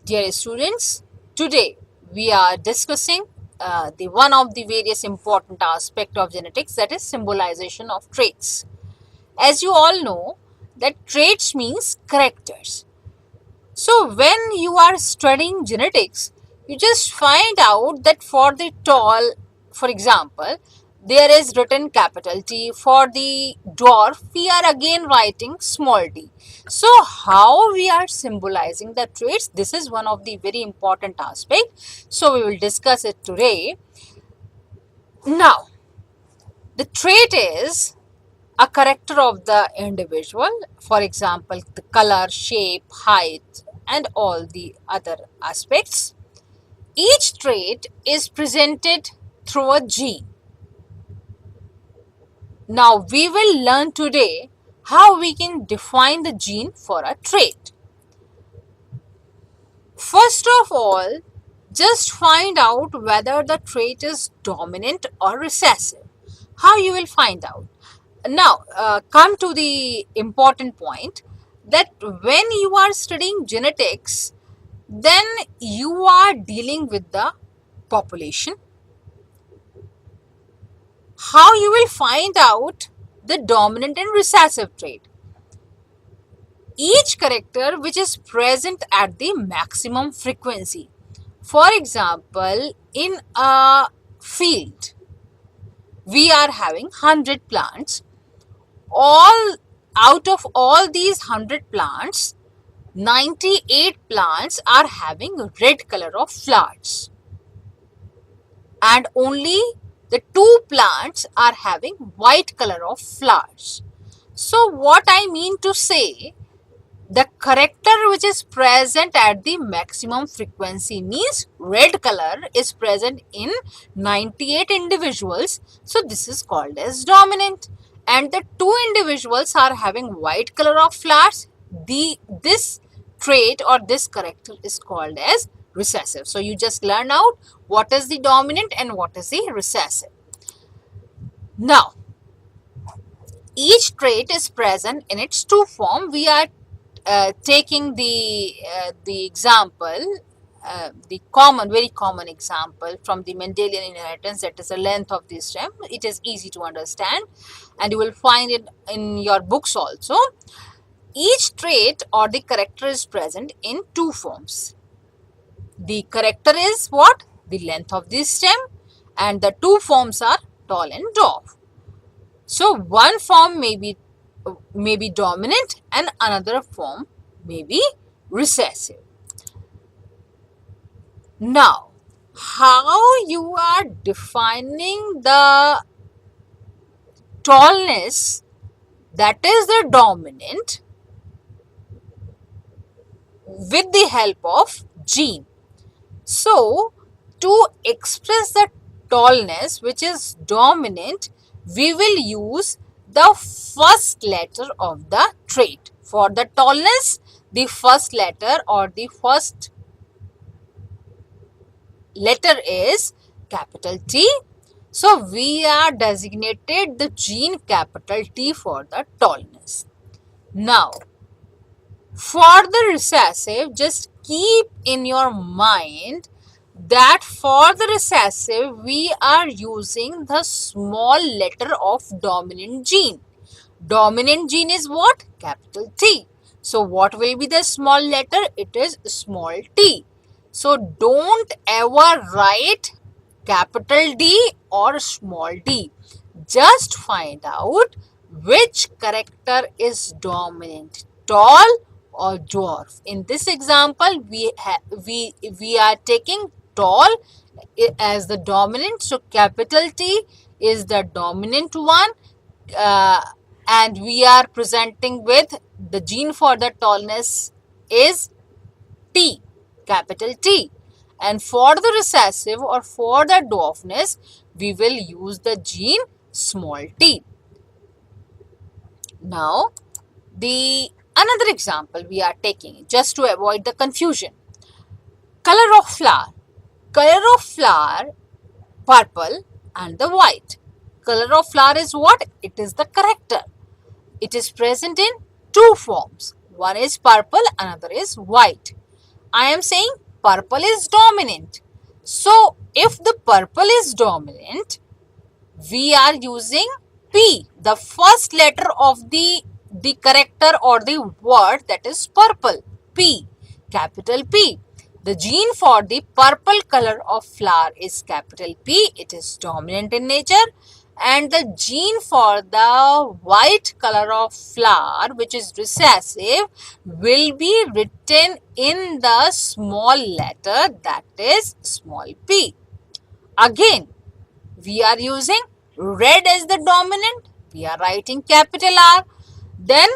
Dear students, today we are discussing the one of the various important aspect of genetics, that is symbolization of traits. As you all know, that traits means characters. So when you are studying genetics, you just find out that for the tall, for example, there is written capital T. For the dwarf, we are again writing small d. So how we are symbolizing the traits, this is one of the very important aspect. So we will discuss it today. Now, the trait is a character of the individual, for example, the color, shape, height, and all the other aspects. Each trait is presented through a gene. Now, we will learn today how we can define the gene for a trait. First of all, just find out whether the trait is dominant or recessive. How you will find out? Now, come to the important point that when you are studying genetics, then you are dealing with the population. How you will find out the dominant and recessive trait? Each character which is present at the maximum frequency. For example, in a field, we are having 100 plants. Out of all these 100 plants, 98 plants are having red color of flowers, and only the 2 plants are having white color of flowers. So what I mean to say, the character which is present at the maximum frequency means red color is present in 98 individuals. So this is called as dominant. And the 2 individuals are having white color of flowers. This trait or this character is called as recessive. So you just learn out what is the dominant and what is the recessive. Now, each trait is present in its 2 form. We are taking the example, the very common example from the Mendelian inheritance, that is the length of the stem. It is easy to understand and you will find it in your books also. Each trait or the character is present in 2 forms. The character is what? The length of the stem, and the 2 forms are tall and dwarf. So one form may be dominant and another form may be recessive. Now, how you are defining the tallness, that is the dominant, with the help of gene. So, to express the tallness which is dominant, we will use the first letter of the trait. For the tallness, the first letter or the first letter is capital T. So we are designated the gene capital T for the tallness. Now, for the recessive, just keep in your mind that for the recessive, we are using the small letter of dominant gene. Dominant gene is what? Capital T. So what will be the small letter? It is small t. So don't ever write capital D or small d. Just find out which character is dominant, tall or dwarf. In this example, we are taking tall as the dominant. So capital T is the dominant one. And we are presenting with the gene for the tallness is T, capital T. And for the recessive or for the dwarfness, we will use the gene small t. Now, another example we are taking just to avoid the confusion. Color of flower. Color of flower, purple and the white. Color of flower is what? It is the character. It is present in 2 forms. One is purple, another is white. I am saying purple is dominant. So if the purple is dominant, we are using P, the first letter of the character or the word, that is purple. P, capital P. The gene for the purple color of flower is capital P. It is dominant in nature. And the gene for the white color of flower, which is recessive, will be written in the small letter, that is small p. Again, we are using red as the dominant. We are writing capital R. Then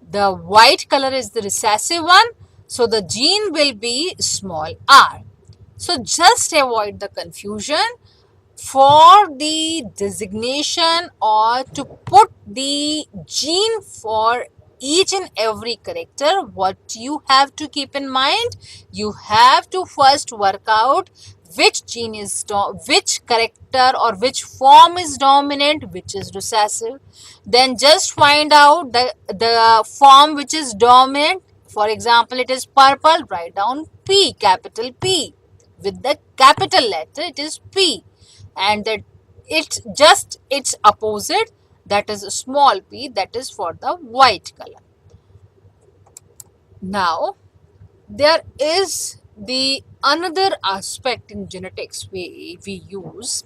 the white color is the recessive one. So the gene will be small r. So just avoid the confusion. For the designation or to put the gene for each and every character, what you have to keep in mind, you have to first work out which gene is which character or which form is dominant, which is recessive. Then just find out the form which is dominant. For example, it is purple, write down P, capital P. With the capital letter, it is P. And that it's just its opposite, that is small p, that is for the white color. Now, there is the another aspect in genetics we use,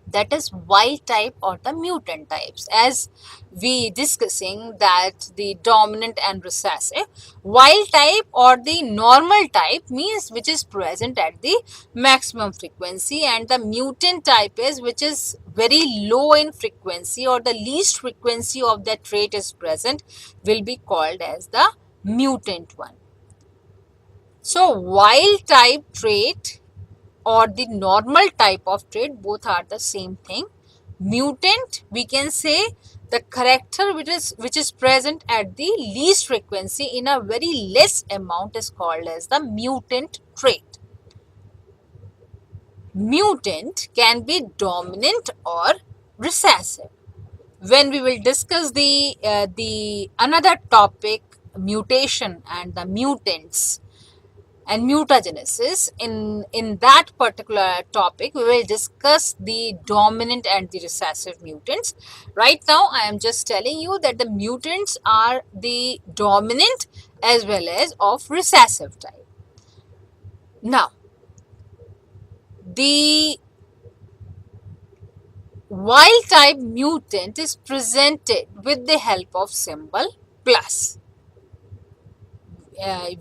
that is wild type or the mutant types. As we discussing that the dominant and recessive, wild type or the normal type means which is present at the maximum frequency, and the mutant type is which is very low in frequency or the least frequency of that trait is present, will be called as the mutant one. So wild type trait or the normal type of trait, both are the same thing. Mutant, we can say the character which is present at the least frequency in a very less amount is called as the mutant trait. Mutant can be dominant or recessive. When we will discuss the another topic, mutation and the mutants and mutagenesis, in that particular topic we will discuss the dominant and the recessive mutants. Right now I am just telling you that the mutants are the dominant as well as of recessive type. Now, the wild type mutant is presented with the help of symbol plus.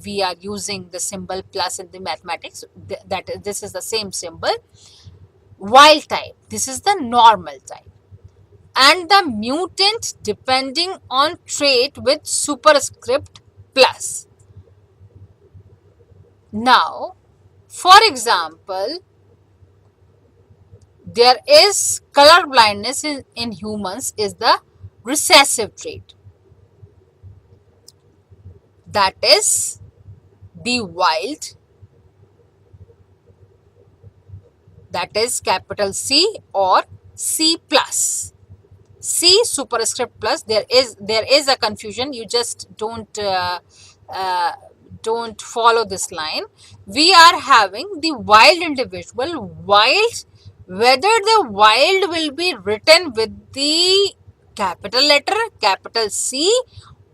We are using the symbol plus in the mathematics, this is the same symbol. Wild type, this is the normal type, and the mutant depending on trait with superscript plus. Now, for example, there is color blindness in humans is the recessive trait, that is the wild, that is capital C or C plus. C superscript plus, there is a confusion, you just don't follow this line. We are having the wild individual. Wild, whether the wild will be written with the capital letter capital C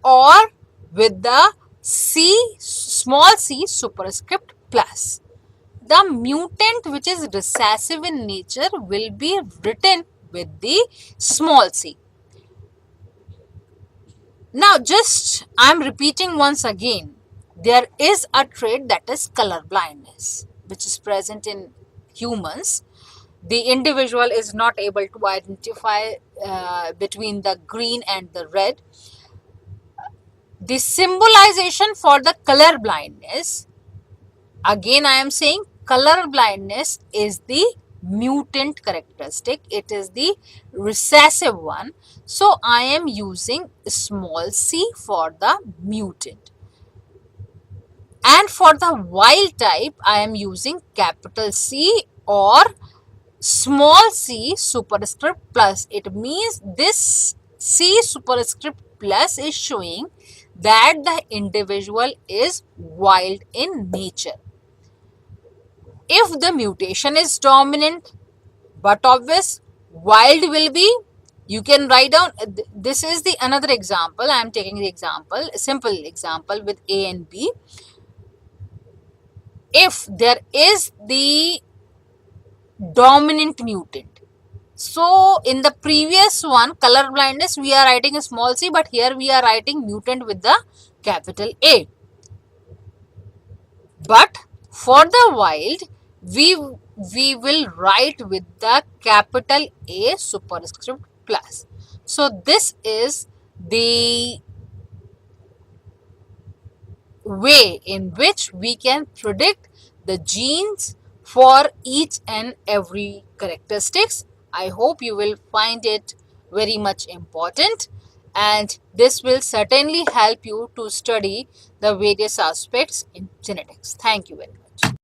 or with the C, small c superscript plus. The mutant which is recessive in nature will be written with the small c. Now just I am repeating once again, there is a trait that is color blindness which is present in humans. The individual is not able to identify between the green and the red. The symbolization for the color blindness, again I am saying color blindness is the mutant characteristic, it is the recessive one. So I am using small c for the mutant. And for the wild type, I am using capital C or small c superscript plus. It means this c superscript plus is showing that the individual is wild in nature. If the mutation is dominant but obvious, wild will be, you can write down, this is the another example. I am taking the example, a simple example with A and B. If there is the dominant mutant, so in the previous one, color blindness, we are writing a small c, but here we are writing mutant with the capital A. But for the wild, we will write with the capital A superscript plus. So this is the way in which we can predict the genes for each and every characteristics. I hope you will find it very much important, and this will certainly help you to study the various aspects in genetics. Thank you very much.